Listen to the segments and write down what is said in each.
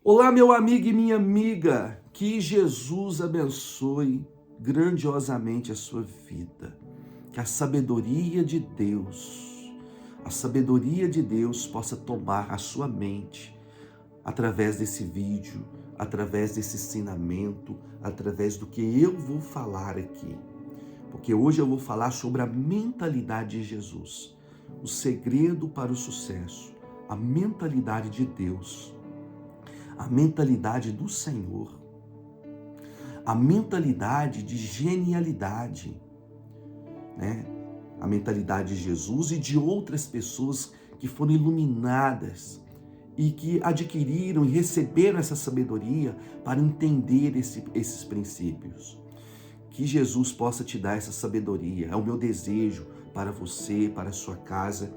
Olá, meu amigo e minha amiga, que Jesus abençoe grandiosamente a sua vida, que a sabedoria de Deus possa tomar a sua mente através desse vídeo, através desse ensinamento, através do que eu vou falar aqui, porque hoje eu vou falar sobre a mentalidade de Jesus, o segredo para o sucesso, a mentalidade de Deus, a mentalidade do Senhor, a mentalidade de genialidade, né? A mentalidade de Jesus e de outras pessoas que foram iluminadas e que adquiriram e receberam essa sabedoria para entender esses princípios. Que Jesus possa te dar essa sabedoria, é o meu desejo para você, para a sua casa,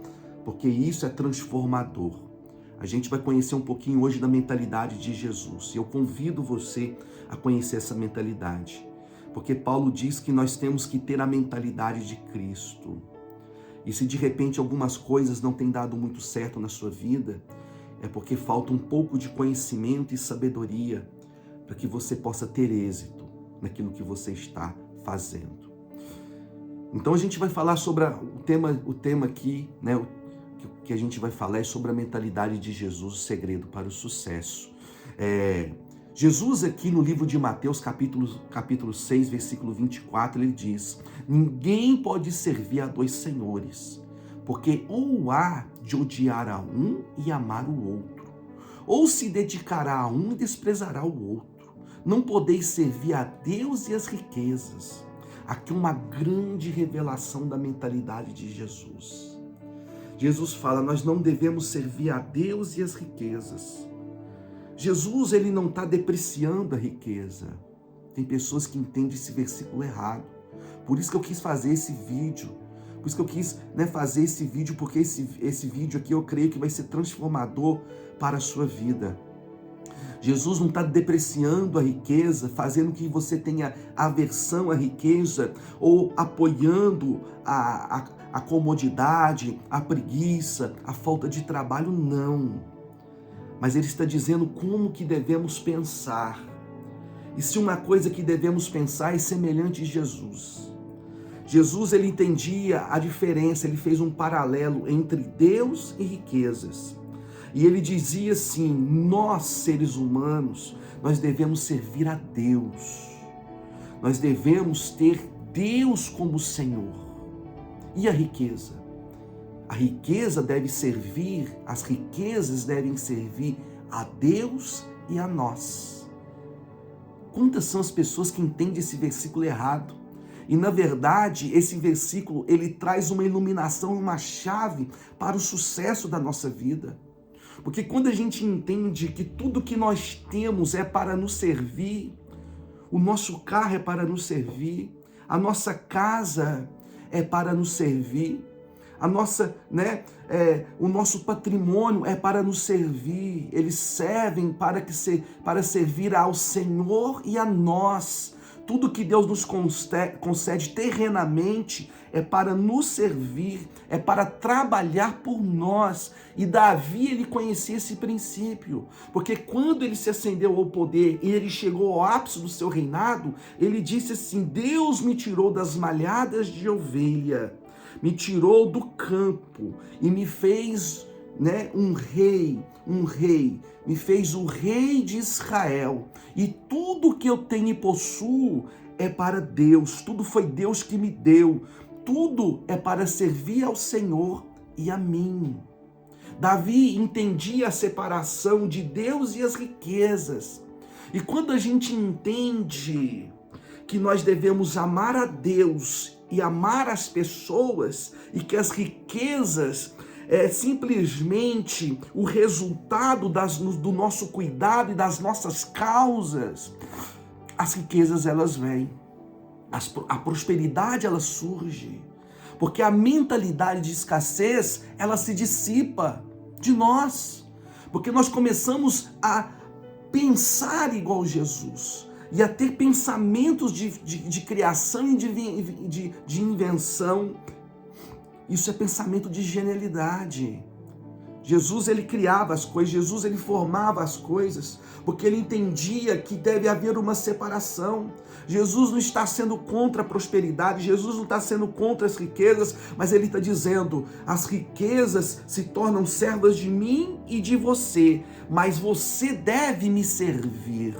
porque isso é transformador. A gente vai conhecer um pouquinho hoje da mentalidade de Jesus. E eu convido você a conhecer essa mentalidade. Porque Paulo diz que nós temos que ter a mentalidade de Cristo. E se de repente algumas coisas não têm dado muito certo na sua vida, é porque falta um pouco de conhecimento e sabedoria para que você possa ter êxito naquilo que você está fazendo. Então a gente vai falar sobre o tema aqui, né? Que a gente vai falar é sobre a mentalidade de Jesus, o segredo para o sucesso. Jesus aqui no livro de Mateus, capítulo 6, versículo 24, ele diz: ninguém pode servir a dois senhores, porque ou há de odiar a um e amar o outro, ou se dedicará a um e desprezará o outro. Não podeis servir a Deus e as riquezas. Aqui uma grande revelação da mentalidade de Jesus. Jesus fala, nós não devemos servir a Deus e as riquezas. Jesus, ele não está depreciando a riqueza. Tem pessoas que entendem esse versículo errado. Por isso que eu quis fazer esse vídeo. Por isso que eu quis fazer esse vídeo, porque esse vídeo aqui eu creio que vai ser transformador para a sua vida. Jesus não está depreciando a riqueza, fazendo que você tenha aversão à riqueza ou apoiando a comodidade, a preguiça, a falta de trabalho, não. Mas ele está dizendo como que devemos pensar. E se uma coisa que devemos pensar é semelhante a Jesus. Jesus, ele entendia a diferença, ele fez um paralelo entre Deus e riquezas. E ele dizia assim, nós seres humanos, nós devemos servir a Deus. Nós devemos ter Deus como Senhor. E a riqueza? A riqueza deve servir, as riquezas devem servir a Deus e a nós. Quantas são as pessoas que entendem esse versículo errado? E na verdade, esse versículo, ele traz uma iluminação, uma chave para o sucesso da nossa vida. Porque quando a gente entende que tudo que nós temos é para nos servir, o nosso carro é para nos servir, a nossa casa é para nos servir, o nosso patrimônio é para nos servir, eles servem para servir ao Senhor e a nós. Tudo que Deus nos concede terrenamente é para nos servir, é para trabalhar por nós. E Davi, ele conhecia esse princípio, porque quando ele se ascendeu ao poder e ele chegou ao ápice do seu reinado, ele disse assim, Deus me tirou das malhadas de ovelha, me tirou do campo e me fez um rei, me fez o rei de Israel, e tudo que eu tenho e possuo é para Deus, tudo foi Deus que me deu, tudo é para servir ao Senhor e a mim. Davi entendia a separação de Deus e as riquezas, e quando a gente entende que nós devemos amar a Deus e amar as pessoas, e que as riquezas é simplesmente o resultado do nosso cuidado e das nossas causas, as riquezas elas vêm, a prosperidade ela surge, porque a mentalidade de escassez ela se dissipa de nós, porque nós começamos a pensar igual Jesus e a ter pensamentos de criação e de invenção. Isso é pensamento de genialidade. Jesus, ele criava as coisas, Jesus, ele formava as coisas, porque ele entendia que deve haver uma separação. Jesus não está sendo contra a prosperidade, Jesus não está sendo contra as riquezas, mas ele está dizendo, as riquezas se tornam servas de mim e de você, mas você deve me servir.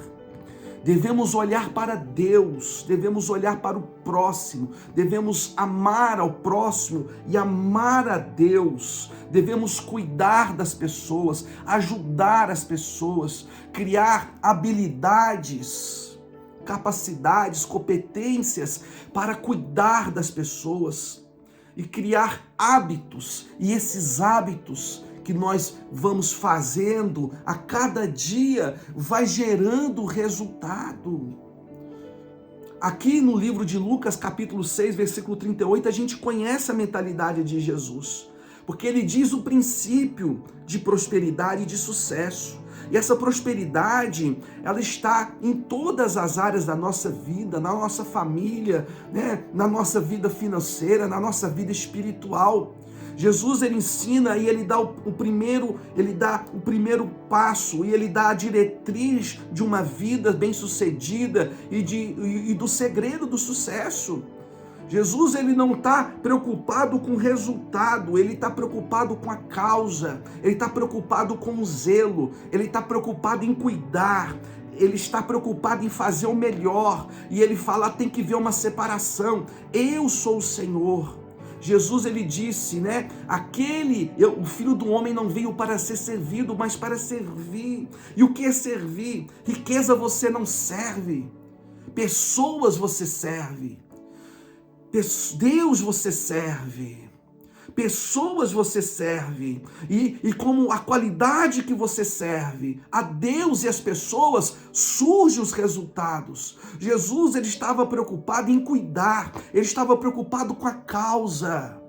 Devemos olhar para Deus, devemos olhar para o próximo, devemos amar ao próximo e amar a Deus, devemos cuidar das pessoas, ajudar as pessoas, criar habilidades, capacidades, competências para cuidar das pessoas e criar hábitos, e esses hábitos que nós vamos fazendo a cada dia vai gerando resultado. Aqui no livro de Lucas, capítulo 6, versículo 38, a gente conhece a mentalidade de Jesus, porque ele diz o princípio de prosperidade e de sucesso. E essa prosperidade, ela está em todas as áreas da nossa vida, na nossa família, né? Na nossa vida financeira, na nossa vida espiritual. Jesus, ele ensina e ele dá o primeiro passo, e ele dá a diretriz de uma vida bem-sucedida e do segredo do sucesso. Jesus, ele não está preocupado com o resultado, ele está preocupado com a causa, ele está preocupado com o zelo, ele está preocupado em cuidar, ele está preocupado em fazer o melhor, e ele fala, tem que ver uma separação, eu sou o Senhor. Jesus, ele disse, né, o Filho do Homem não veio para ser servido, mas para servir. E o que é servir? Riqueza você não serve, pessoas você serve, Deus você serve, pessoas você serve, e como a qualidade que você serve a Deus e as pessoas, surgem os resultados. Jesus, ele estava preocupado em cuidar, ele estava preocupado com a causa,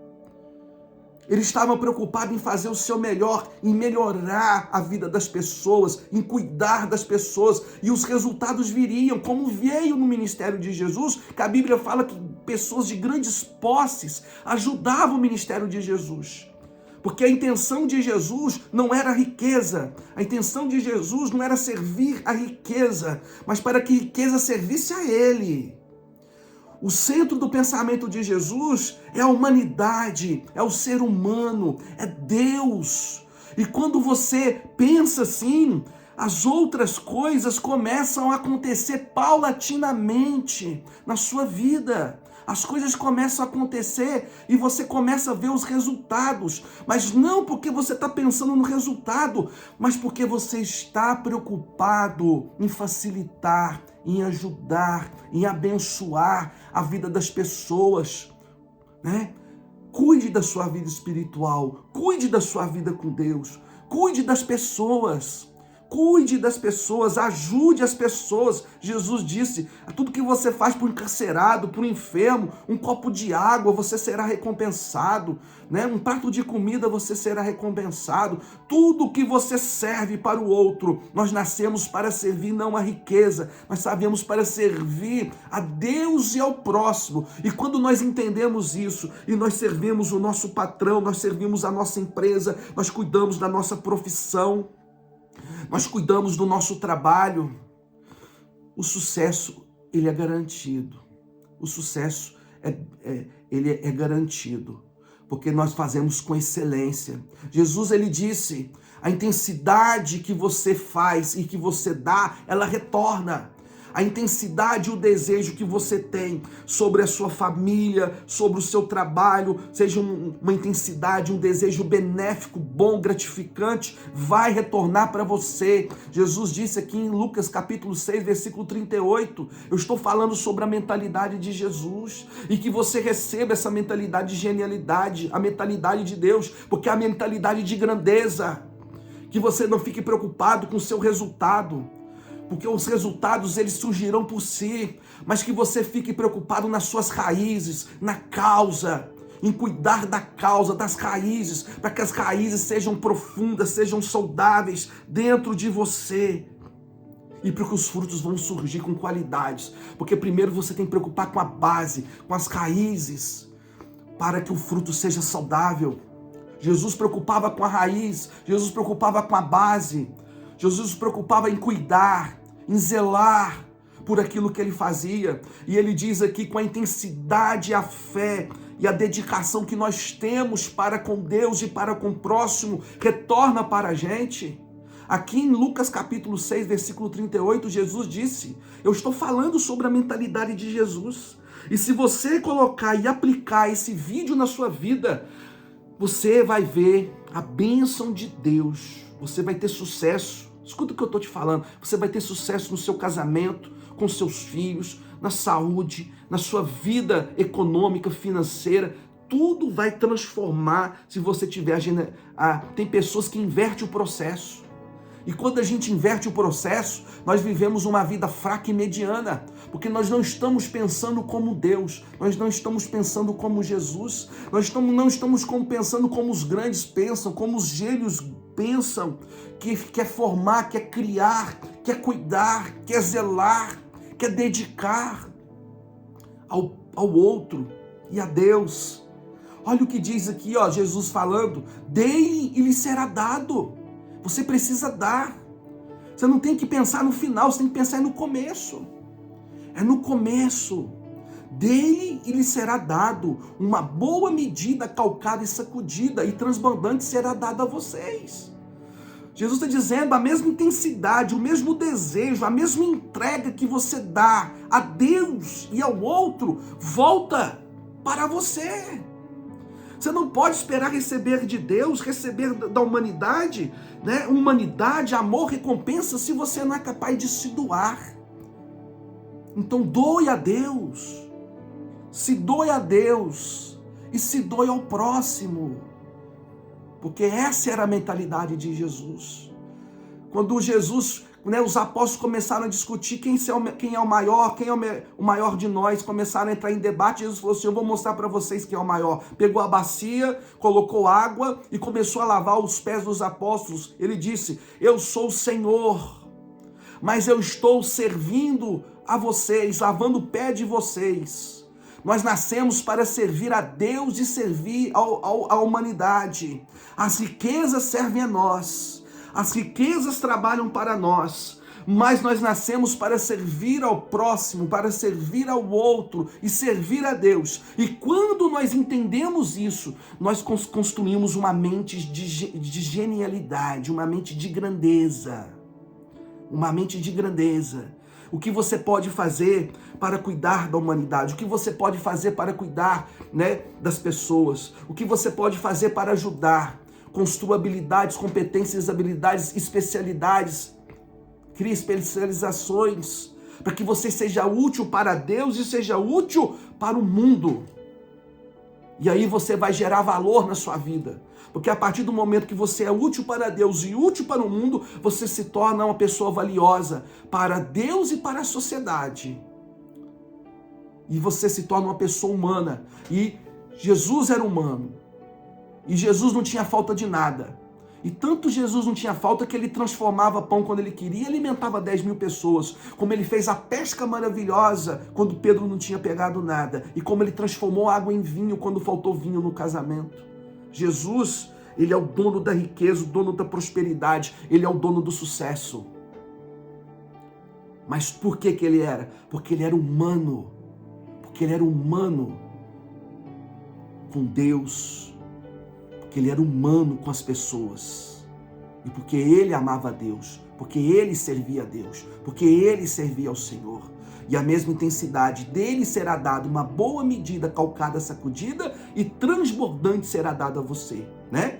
ele estava preocupado em fazer o seu melhor, em melhorar a vida das pessoas, em cuidar das pessoas, e os resultados viriam, como veio no ministério de Jesus, que a Bíblia fala que pessoas de grandes posses ajudavam o ministério de Jesus. Porque a intenção de Jesus não era a riqueza, a intenção de Jesus não era servir a riqueza, mas para que a riqueza servisse a Ele. O centro do pensamento de Jesus é a humanidade, é o ser humano, é Deus. E quando você pensa assim, as outras coisas começam a acontecer paulatinamente na sua vida. As coisas começam a acontecer e você começa a ver os resultados. Mas não porque você está pensando no resultado, mas porque você está preocupado em facilitar, em ajudar, em abençoar a vida das pessoas, né? Cuide da sua vida espiritual, cuide da sua vida com Deus, cuide das pessoas. Cuide das pessoas, ajude as pessoas. Jesus disse, tudo que você faz para o encarcerado, para o enfermo, um copo de água, você será recompensado, né? Um prato de comida, você será recompensado. Tudo que você serve para o outro, nós nascemos para servir não a riqueza, nós sabemos para servir a Deus e ao próximo. E quando nós entendemos isso, e nós servimos o nosso patrão, nós servimos a nossa empresa, nós cuidamos da nossa profissão, nós cuidamos do nosso trabalho, o sucesso, ele é garantido. O sucesso, ele é garantido, porque nós fazemos com excelência. Jesus, ele disse, a intensidade que você faz e que você dá, ela retorna. A intensidade e o desejo que você tem sobre a sua família, sobre o seu trabalho, seja uma intensidade, um desejo benéfico, bom, gratificante, vai retornar para você. Jesus disse aqui em Lucas capítulo 6, versículo 38, eu estou falando sobre a mentalidade de Jesus, e que você receba essa mentalidade de genialidade, a mentalidade de Deus, porque é a mentalidade de grandeza, que você não fique preocupado com o seu resultado, porque os resultados eles surgirão por si, mas que você fique preocupado nas suas raízes, na causa, em cuidar da causa, das raízes, para que as raízes sejam profundas, sejam saudáveis dentro de você, e para que os frutos vão surgir com qualidades, porque primeiro você tem que preocupar com a base, com as raízes, para que o fruto seja saudável. Jesus preocupava com a raiz, Jesus preocupava com a base, Jesus preocupava em cuidar, em zelar por aquilo que ele fazia. E ele diz aqui, com a intensidade, a fé e a dedicação que nós temos para com Deus e para com o próximo, retorna para a gente. Aqui em Lucas capítulo 6, versículo 38, Jesus disse, eu estou falando sobre a mentalidade de Jesus. E se você colocar e aplicar esse vídeo na sua vida, você vai ver a bênção de Deus. Você vai ter sucesso. Escuta o que eu estou te falando. Você vai ter sucesso no seu casamento, com seus filhos, na saúde, na sua vida econômica, financeira. Tudo vai transformar se você tiver... Tem pessoas que invertem o processo. E quando a gente inverte o processo, nós vivemos uma vida fraca e mediana, porque nós não estamos pensando como Deus, nós não estamos pensando como Jesus, nós não estamos pensando como os grandes pensam, como os gênios pensam, que quer formar, quer criar, quer cuidar, quer zelar, quer dedicar ao outro e a Deus. Olha o que diz aqui, ó, Jesus falando, dele e lhe será dado. Você precisa dar. Você não tem que pensar no final, você tem que pensar no começo. É no começo. Dele e lhe será dado uma boa medida, calcada e sacudida, e transbordante será dada a vocês. Jesus está dizendo, a mesma intensidade, o mesmo desejo, a mesma entrega que você dá a Deus e ao outro, volta para você. Você não pode esperar receber de Deus, receber da humanidade, né? Humanidade, amor, recompensa, se você não é capaz de se doar. Então doe a Deus, se doe a Deus e se doe ao próximo, porque essa era a mentalidade de Jesus. Quando Jesus, os apóstolos começaram a discutir quem é o maior, quem é o maior de nós, começaram a entrar em debate. Jesus falou assim, eu vou mostrar para vocês quem é o maior. Pegou a bacia, colocou água e começou a lavar os pés dos apóstolos. Ele disse, eu sou o Senhor, mas eu estou servindo a vocês, lavando o pé de vocês. Nós nascemos para servir a Deus e servir à humanidade. As riquezas servem a nós. As riquezas trabalham para nós, mas nós nascemos para servir ao próximo, para servir ao outro e servir a Deus. E quando nós entendemos isso, nós construímos uma mente de genialidade, uma mente de grandeza. Uma mente de grandeza. O que você pode fazer para cuidar da humanidade? O que você pode fazer para cuidar, das pessoas? O que você pode fazer para ajudar? Construa habilidades, competências, habilidades, especialidades. Crie especializações para que você seja útil para Deus e seja útil para o mundo. E aí você vai gerar valor na sua vida. Porque a partir do momento que você é útil para Deus e útil para o mundo, você se torna uma pessoa valiosa para Deus e para a sociedade. E você se torna uma pessoa humana. E Jesus era humano. E Jesus não tinha falta de nada. E tanto Jesus não tinha falta que ele transformava pão quando ele queria e alimentava 10.000 pessoas. Como ele fez a pesca maravilhosa quando Pedro não tinha pegado nada. E como ele transformou água em vinho quando faltou vinho no casamento. Jesus, ele é o dono da riqueza, o dono da prosperidade. Ele é o dono do sucesso. Mas por que ele era? Porque ele era humano. Porque ele era humano com Deus. Porque ele era humano com as pessoas. E porque ele amava a Deus. Porque ele servia a Deus. Porque ele servia ao Senhor. E a mesma intensidade dele será dada uma boa medida, calcada, sacudida e transbordante será dada a você, né?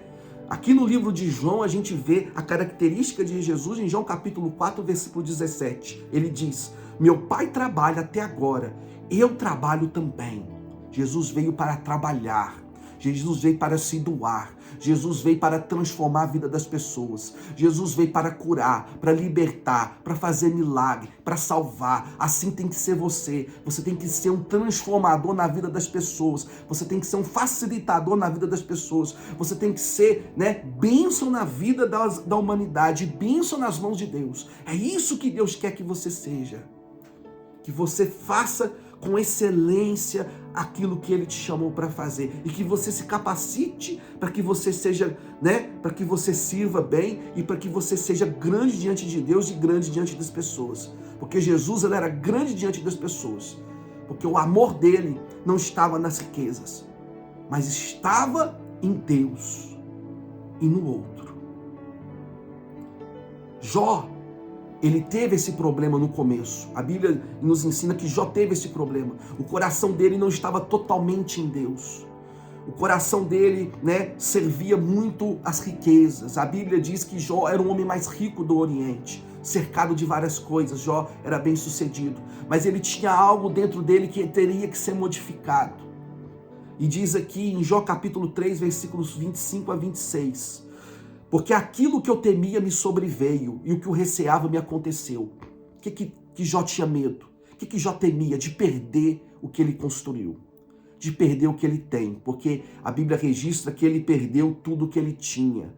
Aqui no livro de João a gente vê a característica de Jesus em João capítulo 4, versículo 17. Ele diz, meu Pai trabalha até agora, eu trabalho também. Jesus veio para trabalhar. Jesus veio para se doar. Jesus veio para transformar a vida das pessoas. Jesus veio para curar, para libertar, para fazer milagre, para salvar. Assim tem que ser você. Você tem que ser um transformador na vida das pessoas. Você tem que ser um facilitador na vida das pessoas. Você tem que ser, bênção na vida da humanidade, bênção nas mãos de Deus. É isso que Deus quer que você seja. Que você faça com excelência aquilo que Ele te chamou para fazer e que você se capacite para que você seja, para que você sirva bem e para que você seja grande diante de Deus e grande diante das pessoas. Porque Jesus, ele era grande diante das pessoas, porque o amor dele não estava nas riquezas, mas estava em Deus e no outro. Jó, ele teve esse problema no começo. A Bíblia nos ensina que Jó teve esse problema. O coração dele não estava totalmente em Deus. O coração dele, servia muito às riquezas. A Bíblia diz que Jó era o homem mais rico do Oriente, cercado de várias coisas. Jó era bem sucedido, mas ele tinha algo dentro dele que teria que ser modificado. E diz aqui em Jó capítulo 3, versículos 25 a 26... Porque aquilo que eu temia me sobreveio, e o que eu receava me aconteceu. O que Jó tinha medo? O que Jó temia? De perder o que ele construiu, de perder o que ele tem, porque a Bíblia registra que ele perdeu tudo o que ele tinha,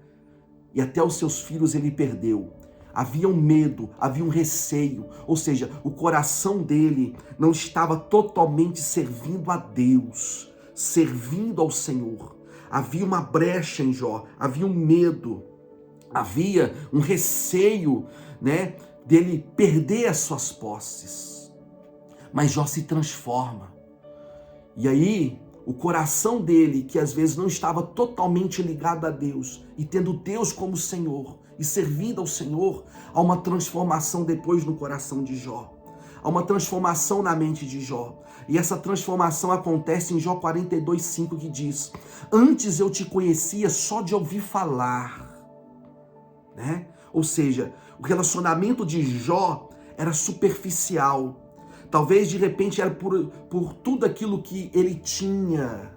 e até os seus filhos ele perdeu. Havia um medo, havia um receio, ou seja, o coração dele não estava totalmente servindo a Deus, servindo ao Senhor. Havia uma brecha em Jó, havia um medo, havia um receio, dele perder as suas posses. Mas Jó se transforma. E aí, o coração dele, que às vezes não estava totalmente ligado a Deus, e tendo Deus como Senhor, e servindo ao Senhor, há uma transformação depois no coração de Jó. Há uma transformação na mente de Jó. E essa transformação acontece em Jó 42:5, que diz: antes eu te conhecia só de ouvir falar. Ou seja, o relacionamento de Jó era superficial. Talvez de repente era por tudo aquilo que ele tinha.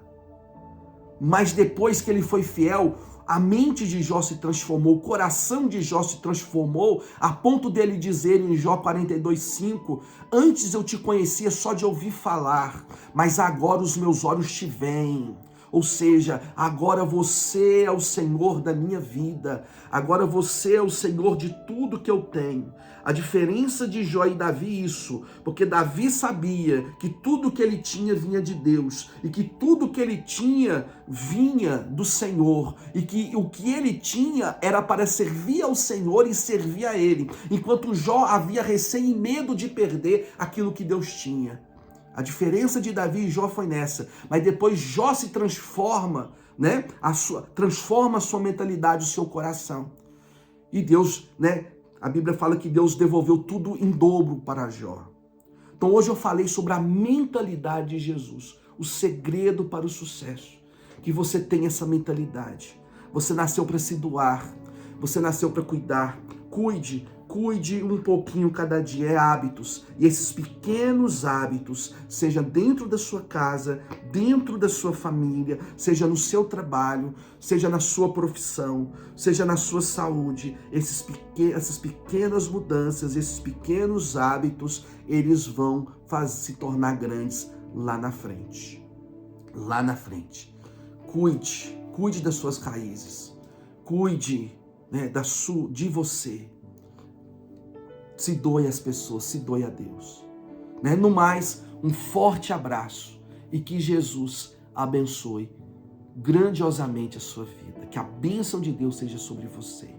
Mas depois que ele foi fiel, a mente de Jó se transformou, o coração de Jó se transformou, a ponto dele dizer em Jó 42:5, antes eu te conhecia só de ouvir falar, mas agora os meus olhos te veem. Ou seja, agora você é o Senhor da minha vida, agora você é o Senhor de tudo que eu tenho. A diferença de Jó e Davi isso, porque Davi sabia que tudo que ele tinha vinha de Deus, e que tudo que ele tinha vinha do Senhor, e que o que ele tinha era para servir ao Senhor e servir a ele, enquanto Jó havia receio e medo de perder aquilo que Deus tinha. A diferença de Davi e Jó foi nessa, mas depois Jó se transforma, transforma a sua mentalidade, o seu coração. E Deus, a Bíblia fala que Deus devolveu tudo em dobro para Jó. Então hoje eu falei sobre a mentalidade de Jesus, o segredo para o sucesso. Que você tenha essa mentalidade. Você nasceu para se doar, você nasceu para cuidar. Cuide um pouquinho cada dia, é hábitos. E esses pequenos hábitos, seja dentro da sua casa, dentro da sua família, seja no seu trabalho, seja na sua profissão, seja na sua saúde, essas pequenas mudanças, esses pequenos hábitos, eles vão se tornar grandes lá na frente. Lá na frente. Cuide das suas raízes. Cuide, de você. Se doe às pessoas, se doe a Deus. No mais, um forte abraço e que Jesus abençoe grandiosamente a sua vida. Que a bênção de Deus seja sobre você.